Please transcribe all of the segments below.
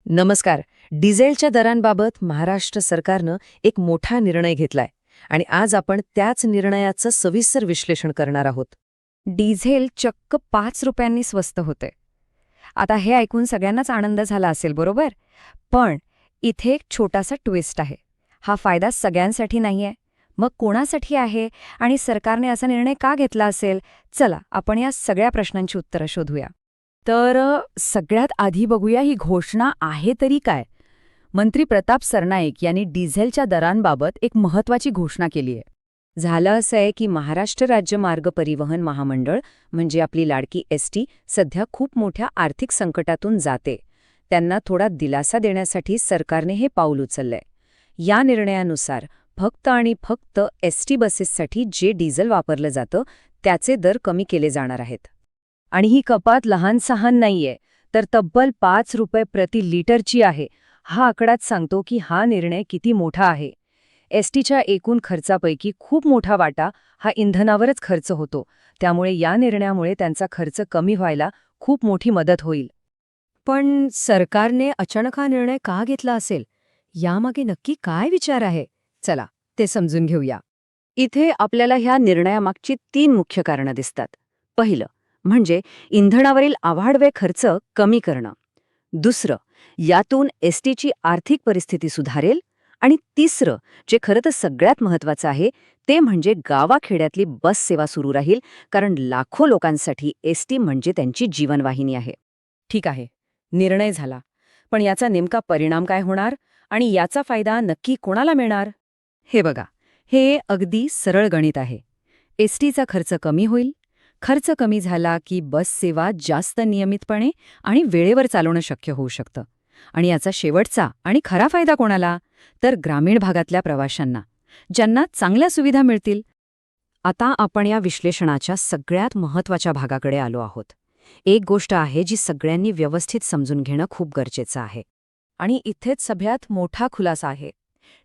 नमस्कार. डिझेलच्या दरांबाबत महाराष्ट्र सरकारनं एक मोठा निर्णय घेतलाय आणि आज आपण त्याच निर्णयाचं सविस्तर विश्लेषण करणार आहोत. डिझेल चक्क 5 रुपयांनी स्वस्त होते. आता हे ऐकून सगळ्यांनाच आनंद झाला असेल, बरोबर? पण इथे एक छोटासा ट्विस्ट आहे. हा फायदा सगळ्यांसाठी नाहीये. मग कोणासाठी आहे आणि सरकारने असा निर्णय का घेतला असेल? चला आपण या सगळ्या प्रश्नांची उत्तरं शोधूया. तर सगळ्यात आधी बघूया ही घोषणा आहे तरी काय. मंत्री प्रताप सरनाईक यांनी डिझेलच्या दरांबाबत एक महत्त्वाची घोषणा केली आहे. झालं असं आहे की महाराष्ट्र राज्य मार्ग परिवहन महामंडळ म्हणजे आपली लाडकी एसटी सध्या खूप मोठ्या आर्थिक संकटातून जाते. त्यांना थोडा दिलासा देण्यासाठी सरकारने हे पाऊल उचललंय. या निर्णयानुसार फक्त आणि फक्त एसटी बसेससाठी जे डिझेल वापरलं जातं त्याचे दर कमी केले जाणार आहेत. आणि ही कपात लहान-सहान नाहीये, तर तब्बल 5 रुपये प्रति लिटरची आहे. हा आकडाच सांगतो की हा निर्णय किती मोठा आहे. एसटीच्या एकूण खर्चापैकी खूप मोठा वाटा हा इंधनावरच खर्च होतो. त्यामुळे या निर्णयामुळे त्यांचा खर्च कमी व्हायला खूप मोठी मदत होईल. पण सरकारने अचानक हा निर्णय का घेतला असेल? यामागे नक्की काय विचार आहे? चला ते समजून घेऊया. इथे आपल्याला ह्या निर्णयामागची 3 मुख्य कारणं दिसतात. पहिलं म्हणजे इंधनावरील आवाढव्य खर्च कमी करणं. दुसरं, यातून एसटीची आर्थिक परिस्थिती सुधारेल. आणि तिसरं, जे खरं तर सगळ्यात महत्त्वाचं आहे, ते म्हणजे गावाखेड्यातली बस सेवा सुरू राहील, कारण लाखो लोकांसाठी एसटी म्हणजे त्यांची जीवनवाहिनी आहे. ठीक आहे, निर्णय झाला. पण याचा नेमका परिणाम काय होणार आणि याचा फायदा नक्की कोणाला मिळणार? हे बघा, हे अगदी सरळ गणित आहे. एसटीचा खर्च कमी होईल. खर्च कमी झाला की बस सेवा जास्त नियमितपणे आणि वेळेवर चालवणं शक्य होऊ शकतं. आणि याचा शेवटचा आणि खरा फायदा कोणाला? तर ग्रामीण भागातल्या प्रवाशांना, ज्यांना चांगल्या सुविधा मिळतील. आता आपण या विश्लेषणाच्या सगळ्यात महत्त्वाच्या भागाकडे आलो आहोत. एक गोष्ट आहे जी सगळ्यांनी व्यवस्थित समजून घेणं खूप गरजेचं आहे. आणि इथेच सगळ्यात मोठा खुलासा आहे.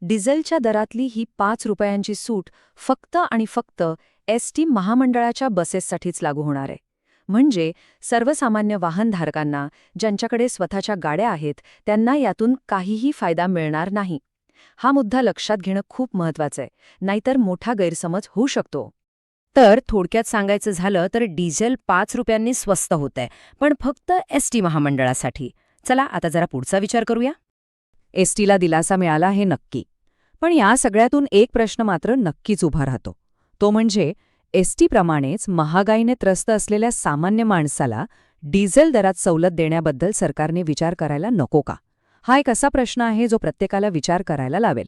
डिझेलच्या दरातली ही 5 रुपयांची सूट फक्त आणि फक्त एसटी महामंडळाच्या बसेससाठीच लागू होणार आहे. म्हणजे सर्वसामान्य वाहनधारकांना, ज्यांच्याकडे स्वतःच्या गाड्या आहेत, त्यांना यातून काहीही फायदा मिळणार नाही. हा मुद्दा लक्षात घेणं खूप महत्त्वाचं आहे, नाहीतर मोठा गैरसमज होऊ शकतो. तर थोडक्यात सांगायचं झालं तर डिझेल 5 रुपयांनी स्वस्त होतंय, पण फक्त एसटी महामंडळासाठी. चला आता जरा पुढचा विचार करूया. एसटीला दिलासा मिळाला हे नक्की, पण या सगळ्यातून एक प्रश्न मात्र नक्कीच उभा राहतो. तो म्हणजे एसटीप्रमाणेच महागाईने त्रस्त असलेल्या सामान्य माणसाला डिझेल दरात सवलत देण्याबद्दल सरकारने विचार करायला नको का? हा एक असा प्रश्न आहे जो प्रत्येकाला विचार करायला लावेल.